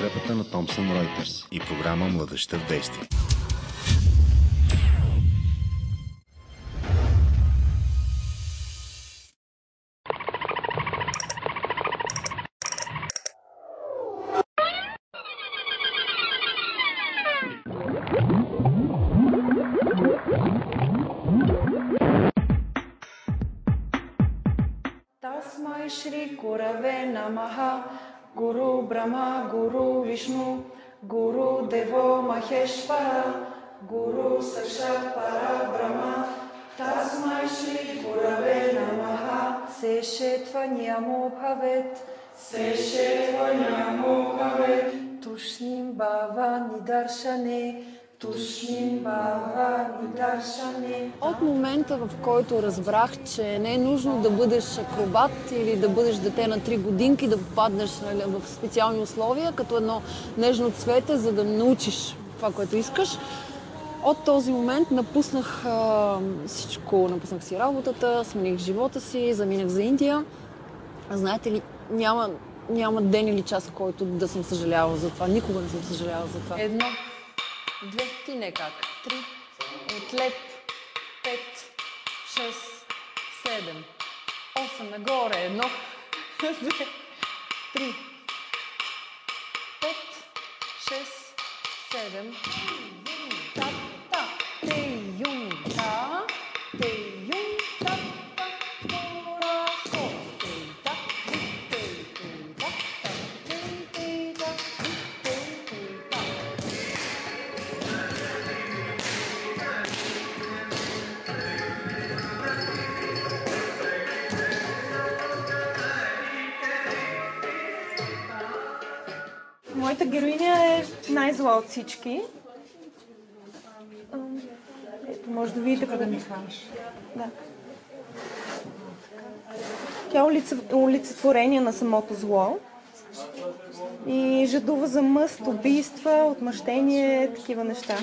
подкрепата на Thomson Reuters и програма Младежта в действие. Tasmai Shri Gurave Namaha Guru Brahma Guru Vishnu Guru Devo Maheshwara Guru Sakshat Parabrahma Tasmai Shri Gurave Namaha Seshetva Nyamo Bhavet Seshetva Nyamo Bhavet Tushnim Bhava Nidarshane От момента, в който разбрах, че не е нужно да бъдеш акробат или да бъдеш дете на 3 годинки, да попаднеш в специални условия, като едно нежно цвете, за да научиш това, което искаш, от този момент напуснах всичко. Напуснах си работата, смених живота си, заминах за Индия. Знаете ли, няма ден или час, в който да съм съжалявала за това. Никога не съм съжалявала за това. 1, 2, ти не как. 3, отлеп, 5, 6, 7, 8, нагоре, 1, 2, 3, 5, 6, 7, та, та, те, юм, та, те, юм, та, та, тора, со, те, та, те, та, те, та, Моята героиня е най-зла от всички. Ето, може да видите къде ми хванеш. Да. Тя е олицетворение на самото зло. И жадува за мъст, убийства, отмъщение, такива неща.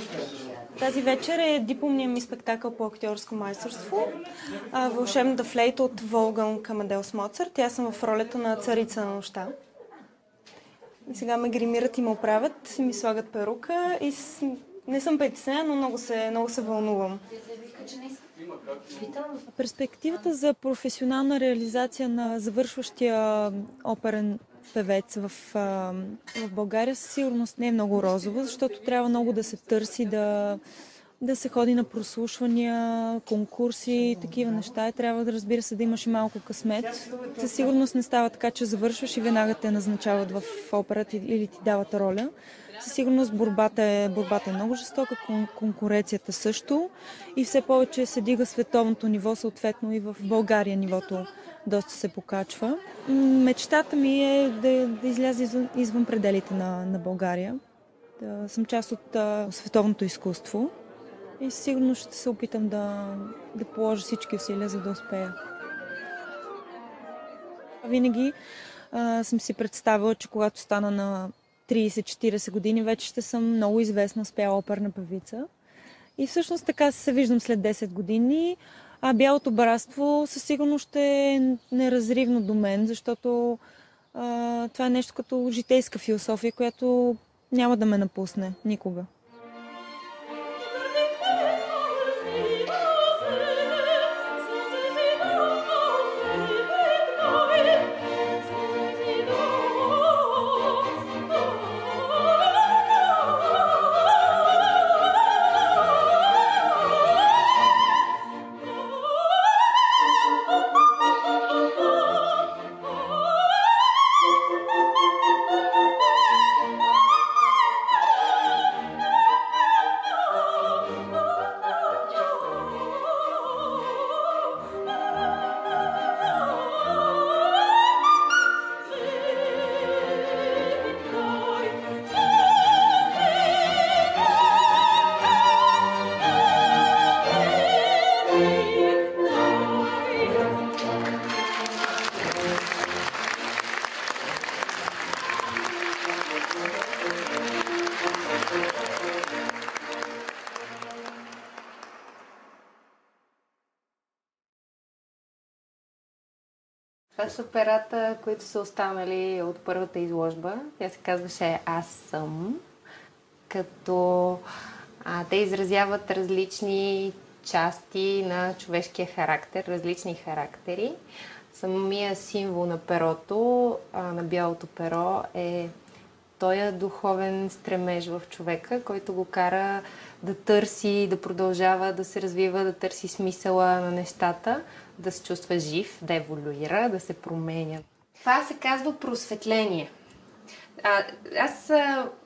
Тази вечер е дипломният ми спектакъл по актьорско майсторство. Вълшебната флейта от Волфганг Амадеус Моцарт. Аз съм в ролята на царица на нощта. И сега ме гримират и ме оправят, и ми слагат перука и не съм притеснена, но много се вълнувам. Перспективата за професионална реализация на завършващия оперен певец в България със сигурност не е много розова, защото трябва много да се търси, да се ходи на прослушвания, конкурси, такива неща. И трябва да, разбира се, да имаш и малко късмет. Със сигурност не става така, че завършваш и веднага те назначават в операта или ти дават роля. Със сигурност борбата е много жестока, конкуренцията също и все повече се дига световното ниво, съответно и в България нивото доста се покачва. Мечтата ми е да изляза извън пределите на България, да съм част от световното изкуство и сигурно ще се опитам да положа всички усилия, за да успея. Винаги съм си представила, че когато стана на 30-40 години, вече ще съм много известна, успяла оперна певица. И всъщност така се виждам след 10 години. А бялото братство със сигурност ще е неразривно до мен, защото това е нещо като житейска философия, която няма да ме напусне никога. Това са перата, които са останали от първата изложба. Тя се казваше "Аз съм", като те изразяват различни части на човешкия характер, различни характери. Самия символ на перото, на бялото перо, е този духовен стремеж в човека, който го кара да търси, да продължава да се развива, да търси смисъла на нещата, да се чувства жив, да еволюира, да се променя. Това се казва просветление. Аз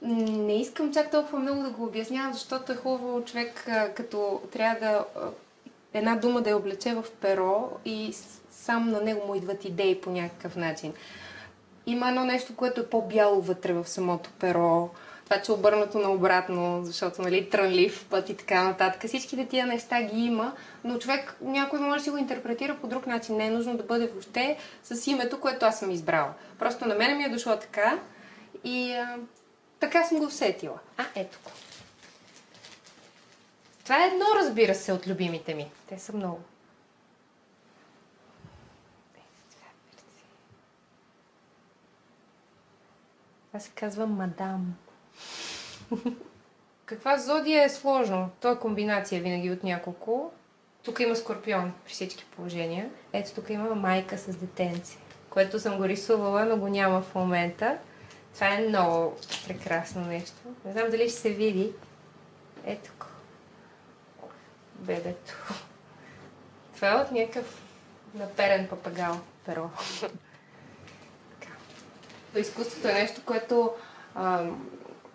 не искам чак толкова много да го обяснявам, защото е хубаво човек, като трябва да една дума да я облече в перо и сам на него му идват идеи по някакъв начин. Има едно нещо, което е по-бяло вътре в самото перо. Това, че е обърнато наобратно, защото, нали, трънлив път и така нататък. Всичките тия неща ги има, но човек някой може да си го интерпретира по друг начин. Не е нужно да бъде въобще с името, което аз съм избрала. Просто на мене ми е дошло така и така съм го усетила. Ето го. Това е едно, разбира се, от любимите ми. Те са много. Това се казва Мадам. Каква зодия е сложно? То е комбинация винаги от няколко. Тук има Скорпион при всички положения. Ето тук има майка с детенце, което съм го рисувала, но го няма в момента. Това е много прекрасно нещо. Не знам дали ще се види. Ето го. Бебето. Това е от някакъв наперен папагал перо. Изкуството е нещо, което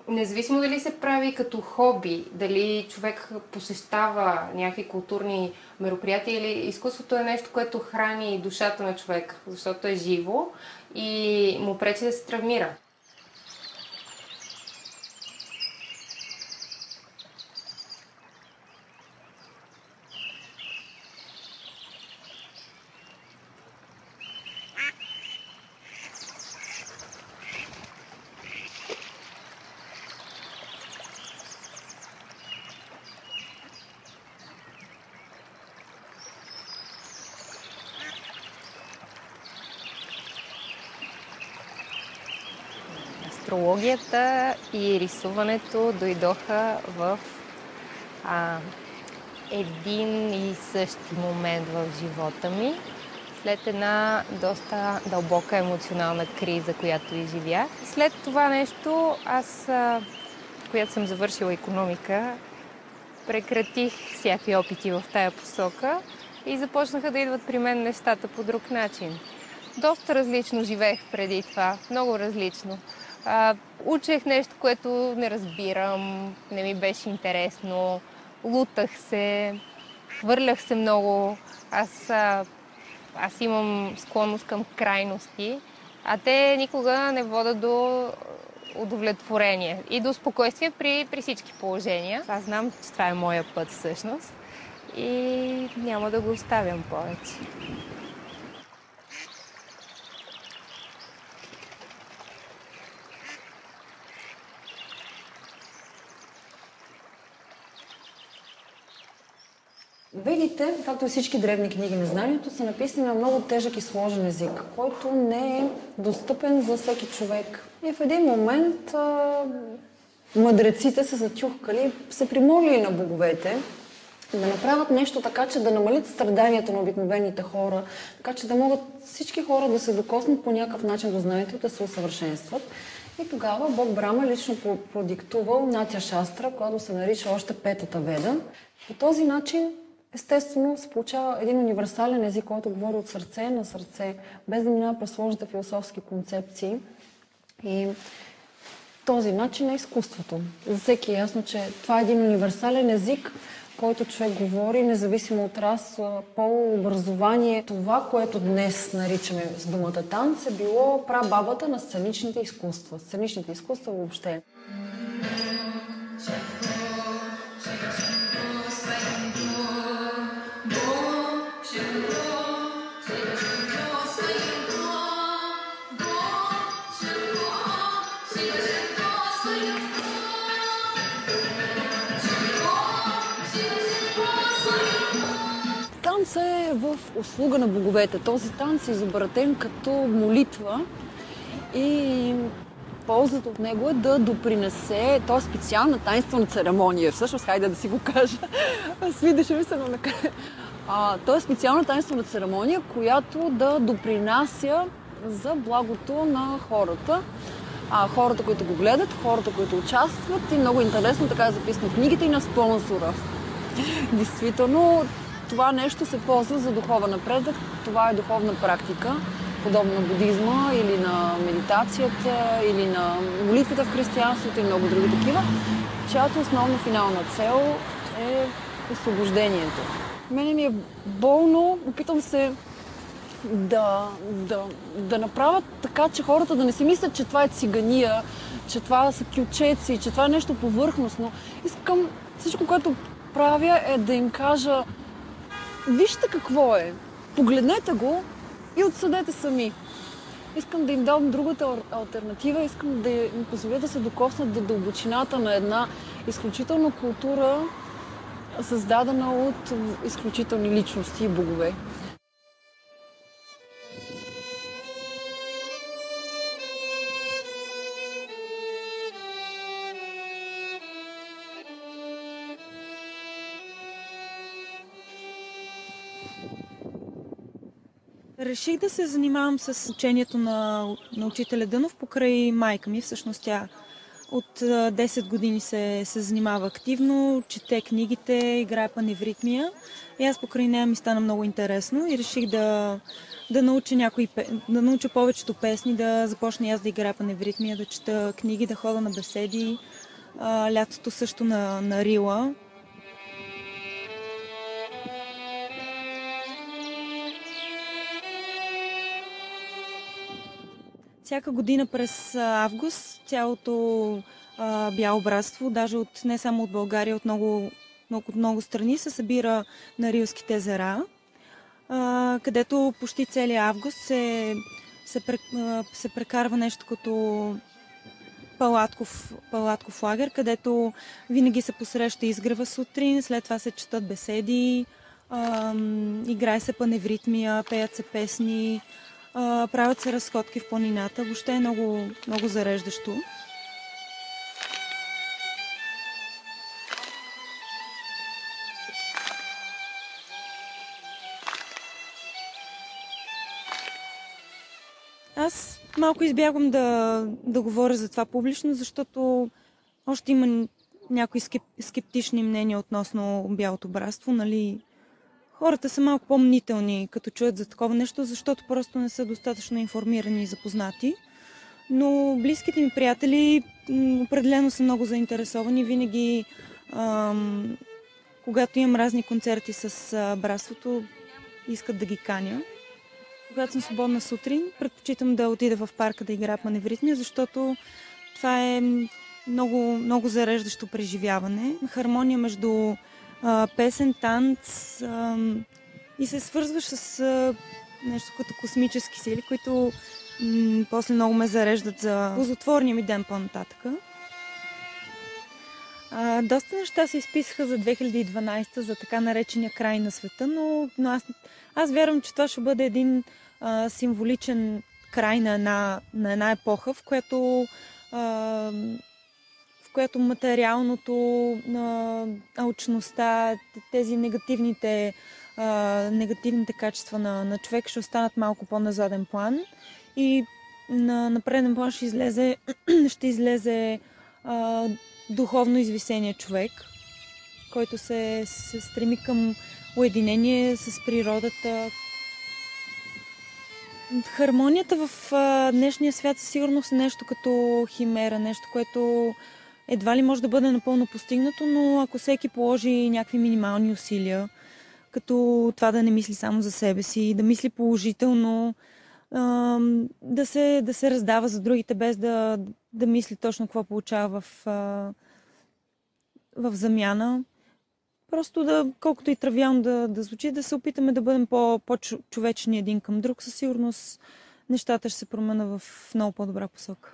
независимо дали се прави като хоби, дали човек посещава някакви културни мероприятия, или изкуството е нещо, което храни душата на човек, защото е живо и му пречи да се травмира. Астрологията и рисуването дойдоха в един и същи момент в живота ми, след една доста дълбока емоционална криза, която изживях. След това нещо, аз, когато съм завършила икономика, прекратих всякакви опити в тая посока и започнаха да идват при мен нещата по друг начин. Доста различно живеех преди това, много различно. Учех нещо, което не разбирам, не ми беше интересно, лутах се, хвърлях се много. Аз имам склонност към крайности, а те никога не водят до удовлетворение и до спокойствие при всички положения. Аз знам, че това е моя път всъщност и няма да го оставям повече. Ведите, както и всички древни книги на знанието, са написани на много тежък и сложен език, който не е достъпен за всеки човек. И в един момент мъдреците се затюхкали, се примолили на боговете да направят нещо така, че да намалят страданията на обикновените хора, така че да могат всички хора да се докоснат по някакъв начин до знанието и да се усъвършенстват. И тогава Бог Брама лично продиктувал Натя Шастра, която се нарича още Петата Веда. По този начин естествено се получава един универсален език, който говори от сърце на сърце, без да минава през сложните философски концепции. И този начин е изкуството. За всеки е ясно, че това е един универсален език, който човек говори, независимо от раса, пол, образование. Това, което днес наричаме с думата танц, е било прабабата на сценичните изкуства. Сценичните изкуства въобще. Танц е в услуга на боговете. Този танц е изобретен като молитва и ползата от него е да допринесе, то е специална таинствена церемония. Всъщност, хайде да си го кажа. Свидеше ми се на накрая. То е специална таинствена церемония, която да допринася за благото на хората. Хората, които го гледат, хората, които участват, и много интересно, така е записано в книгите, и на спонсора. Действително, това нещо се ползва за духовен напредък. Това е духовна практика, подобно на будизма или на медитацията, или на молитвата в християнството и много други такива, чиято основна финална цел е освобождението. Мене ми е болно, опитам се да направят така, че хората да не си мислят, че това е цигания, че това са кючеци, че това е нещо повърхностно. Искам всичко, което правя, е да им кажа: вижте какво е, погледнете го и отсъдете сами. Искам да им дам другата алтернатива, искам да им позволя да се докоснат до дълбочината на една изключителна култура, създадена от изключителни личности и богове. Реших да се занимавам с учението на учителя Дънов покрай майка ми. Всъщност тя от 10 години се занимава активно, чете книгите, играе паневритмия. И аз покрай нея ми стана много интересно и реших да науча повечето песни, да започна и аз да играя паневритмия, да чета книги, да хода на беседи. Лятото също на Рила. Всяка година през август цялото бяло братство, даже не само от България, от много страни, се събира на Рилските езера, където почти целият август се прекарва нещо като палатков лагер, където винаги се посреща изгрева сутрин, след това се четат беседи, играе се паневритмия, пеят се песни, правят се разходки в планината. Въобще е много, много зареждащо. Аз малко избягвам да говоря за това публично, защото още има някои скептични мнения относно бялото братство. Нали? Хората са малко по-мнителни, като чуят за такова нещо, защото просто не са достатъчно информирани и запознати. Но близките ми приятели определено са много заинтересовани. Винаги, когато имам разни концерти с братството, искат да ги каня. Когато съм свободна сутрин, предпочитам да отида в парка да играя паневритмия, защото това е много, много зареждащо преживяване. Хармония между песен, танц и се свързваш с нещо като космически сили, които после много ме зареждат за ползотворния ми ден по-нататък. Доста неща се изписаха за 2012, за така наречения край на света, но аз вярвам, че това ще бъде един символичен край на една епоха, в която материалното, алчността, тези негативните качества на човек ще останат малко по-на заден план и на преден план ще излезе духовно извисения човек, който се стреми към уединение с природата. Хармонията в днешния свят със сигурност е нещо като химера, нещо, което едва ли може да бъде напълно постигнато, но ако всеки положи някакви минимални усилия, като това да не мисли само за себе си, да мисли положително, да се раздава за другите, без да мисли точно какво получава в замяна. Просто колкото и тривиално да звучи, да се опитаме да бъдем по-човечни един към друг, със сигурност нещата ще се променят в много по-добра посока.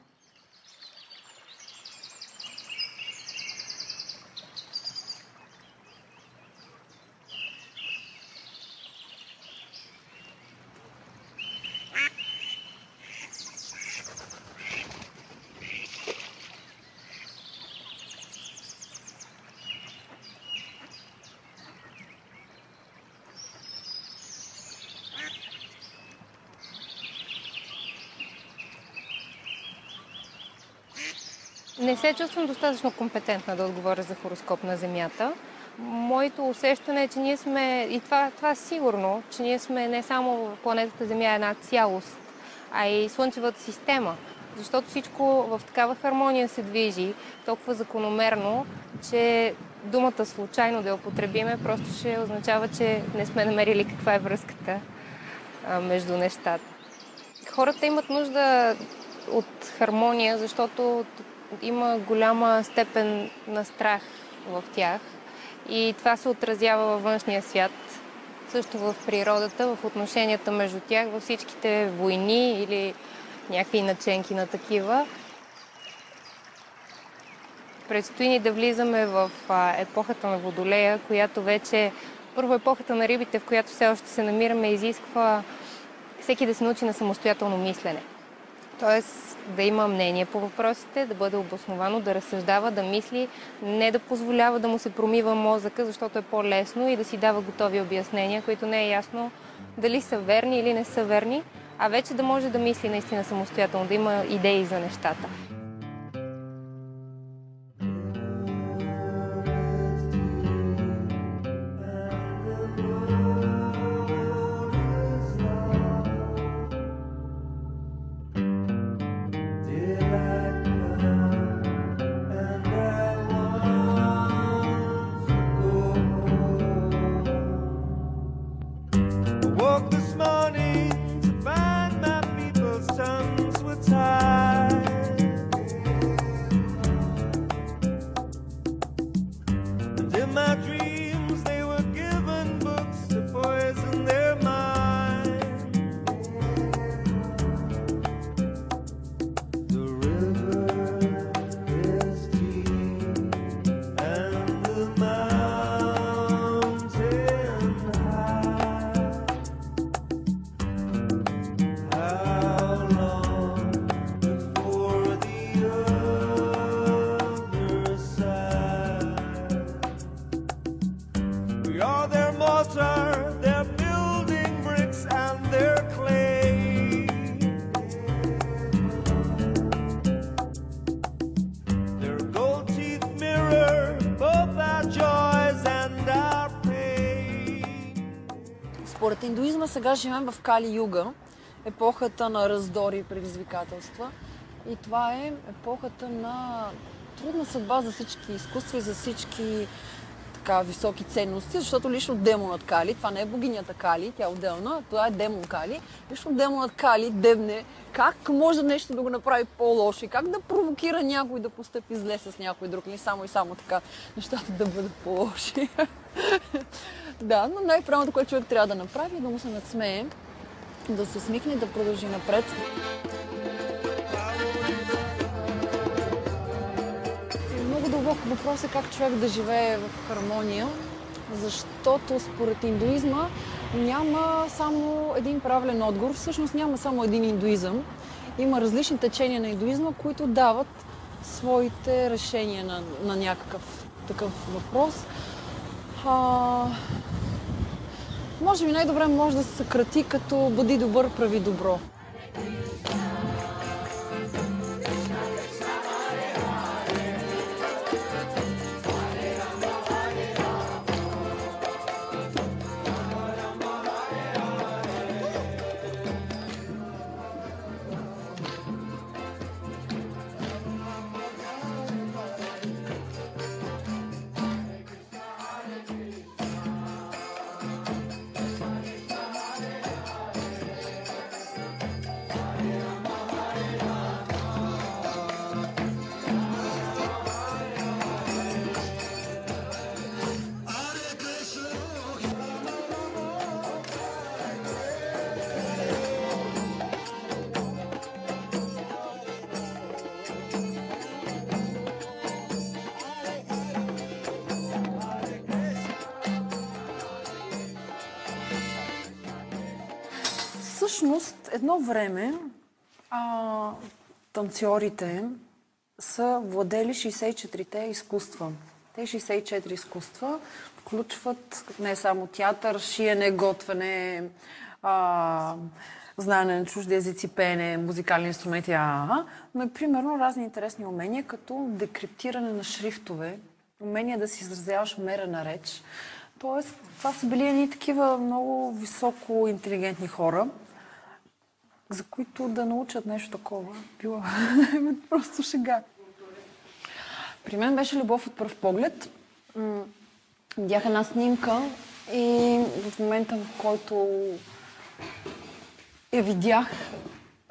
Не се чувствам достатъчно компетентна да отговоря за хороскоп на Земята. Моето усещане е, че ние сме, и това е сигурно, че ние сме не само планетата Земя една цялост, а и Слънчевата система. Защото всичко в такава хармония се движи, толкова закономерно, че думата случайно да я употребиме просто ще означава, че не сме намерили каква е връзката между нещата. Хората имат нужда от хармония, защото има голяма степен на страх в тях и това се отразява във външния свят, също в природата, в отношенията между тях, във всичките войни или някакви наченки на такива. Предстои ни да влизаме в епохата на Водолея, която вече, първо епохата на рибите, в която все още се намираме, изисква всеки да се научи на самостоятелно мислене. Тоест да има мнение по въпросите, да бъде обосновано, да разсъждава, да мисли, не да позволява да му се промива мозъка, защото е по-лесно и да си дава готови обяснения, които не е ясно дали са верни или не са верни, а вече да може да мисли наистина самостоятелно, да има идеи за нещата. Според индуизма сега живеем в Кали-юга, епохата на раздори и предизвикателства. И това е епохата на трудна съдба за всички изкуства и за всички така високи ценности, защото лично демонът Кали, това не е богинята Кали, тя е отделна, това е демон Кали. Лично демонът Кали дебне как може нещо да го направи по-лошо и как да провокира някой да постъпи зле с някой друг, не само и само така нещата да бъдат по-лоши. Да, но най-правилното, което човек трябва да направи, е да му се надсмее, да се усмихне и да продължи напред. Много дълбок въпрос е как човек да живее в хармония, защото според индуизма няма само един правилен отговор, всъщност няма само един индуизъм. Има различни течения на индуизма, които дават своите решения на някакъв такъв въпрос. Може би най-добре може да се съкрати като бъди добър, прави добро. Всъщност, едно време танцорите са владели 64-те изкуства. Те 64 изкуства включват не само театър, шиене, готвене, знаене на чужди езици, пеене, музикални инструменти, но и примерно разни интересни умения, като декриптиране на шрифтове, умения да си изразяваш мерена реч. Тоест, това са били едни такива много високо интелигентни хора, за които да научат нещо такова. Било просто шега. При мен беше любов от пръв поглед. Видях една снимка и в момента, в който я видях,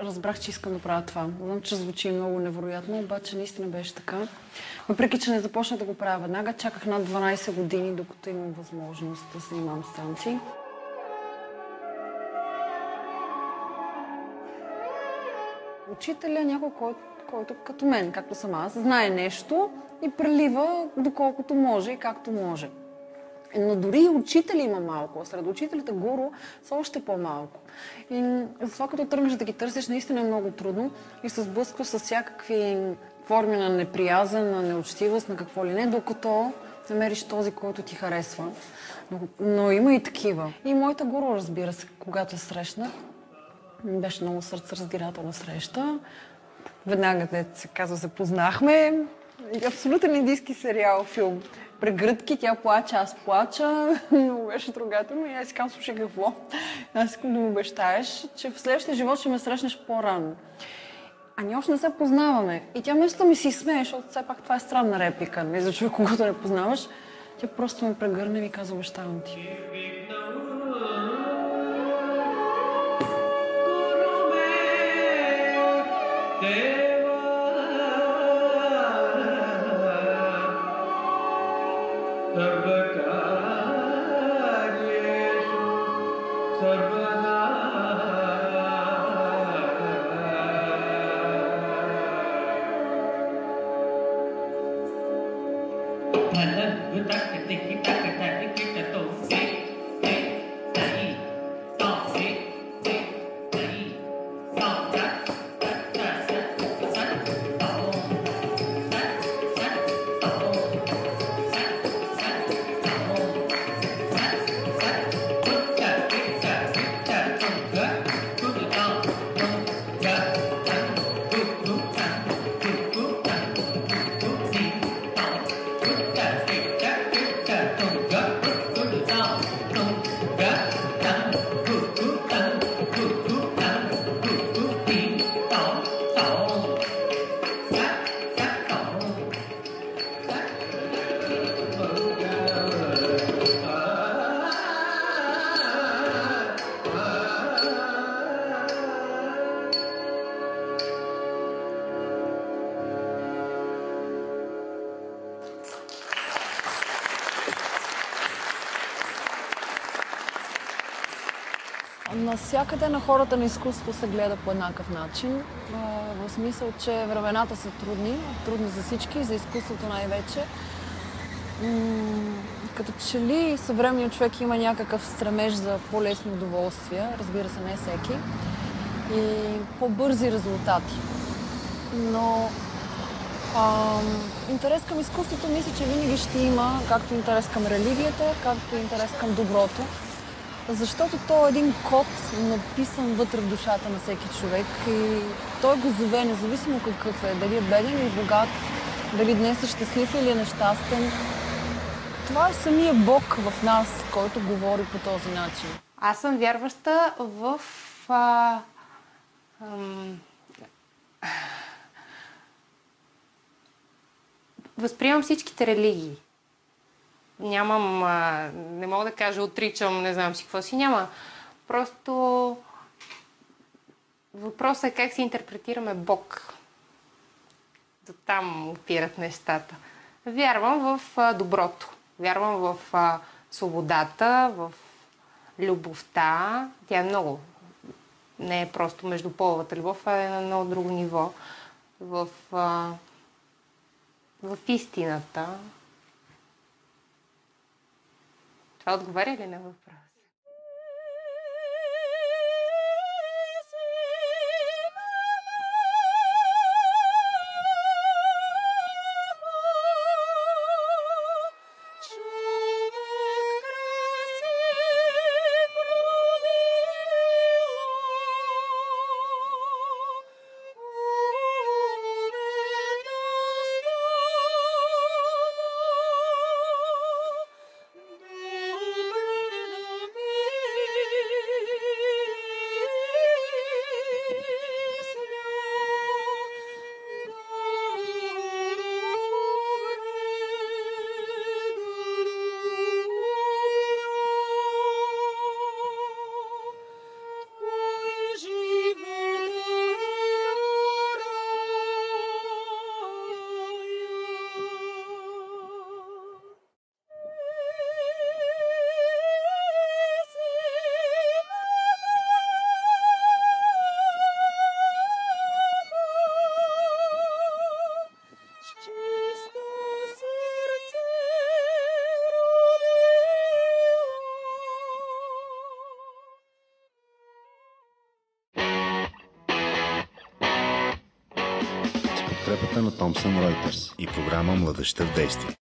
разбрах, че искам да правя това. Знам, че звучи много невероятно, обаче наистина беше така. Въпреки, че не започнах да го правя веднага, чаках над 12 години, докато имам възможност да се занимавам с танци. Учителя е някой, който като мен, както съм аз, знае нещо и прелива доколкото може и както може. Но дори и учители има малко. Сред учителите гуру са още по-малко. И затова като тръгнеш да ги търсиш, наистина е много трудно и се сблъскваш с всякакви форми на неприязън, на неучтивост, на какво ли не, докато намериш този, който ти харесва. Но има и такива. И моята гуру, разбира се, когато се срещнах, беше много сърцераздирателна среща. Веднага, дето се казва, запознахме. Абсолютен индийски сериал, филм. Прегръдки, тя плача, аз плача. Много беше трогателно и аз си казвам, слушай, какво? Аз искам да ми обещаеш, че в следващия живот ще ме срещнеш по-рано. А ние още не се познаваме. И тя вместо ми си смее, защото все пак това е странна реплика, не за човек, когато не познаваш. Тя просто ме прегърне и ми казва, обещавам ти. Навсякъде на хората на изкуството се гледа по еднакъв начин. В смисъл, че времената са трудни за всички и за изкуството най-вече. Като че ли съвременният човек има някакъв стремеж за по-лесни удоволствия, разбира се, не всеки, и по-бързи резултати. Но интерес към изкуството мисля, че винаги ще има, както интерес към религията, както интерес към доброто. Защото то е един код, написан вътре в душата на всеки човек и той го зове, независимо какъв е, дали е беден или богат, дали днес е щастлив или е нещастен. Това е самия Бог в нас, който говори по този начин. Аз съм вярваща в възприемам всичките религии. Нямам, не мога да кажа, отричам, не знам си какво си, няма. Просто въпросът е как си интерпретираме Бог. До там опират нещата. Вярвам в доброто. Вярвам в свободата, в любовта. Тя е много. Не е просто междуполовата любов, а е на много друго ниво. В истината. Това отговаря ли на въпрос? подкрепата на Thomson Reuters и програма Младежта в действие.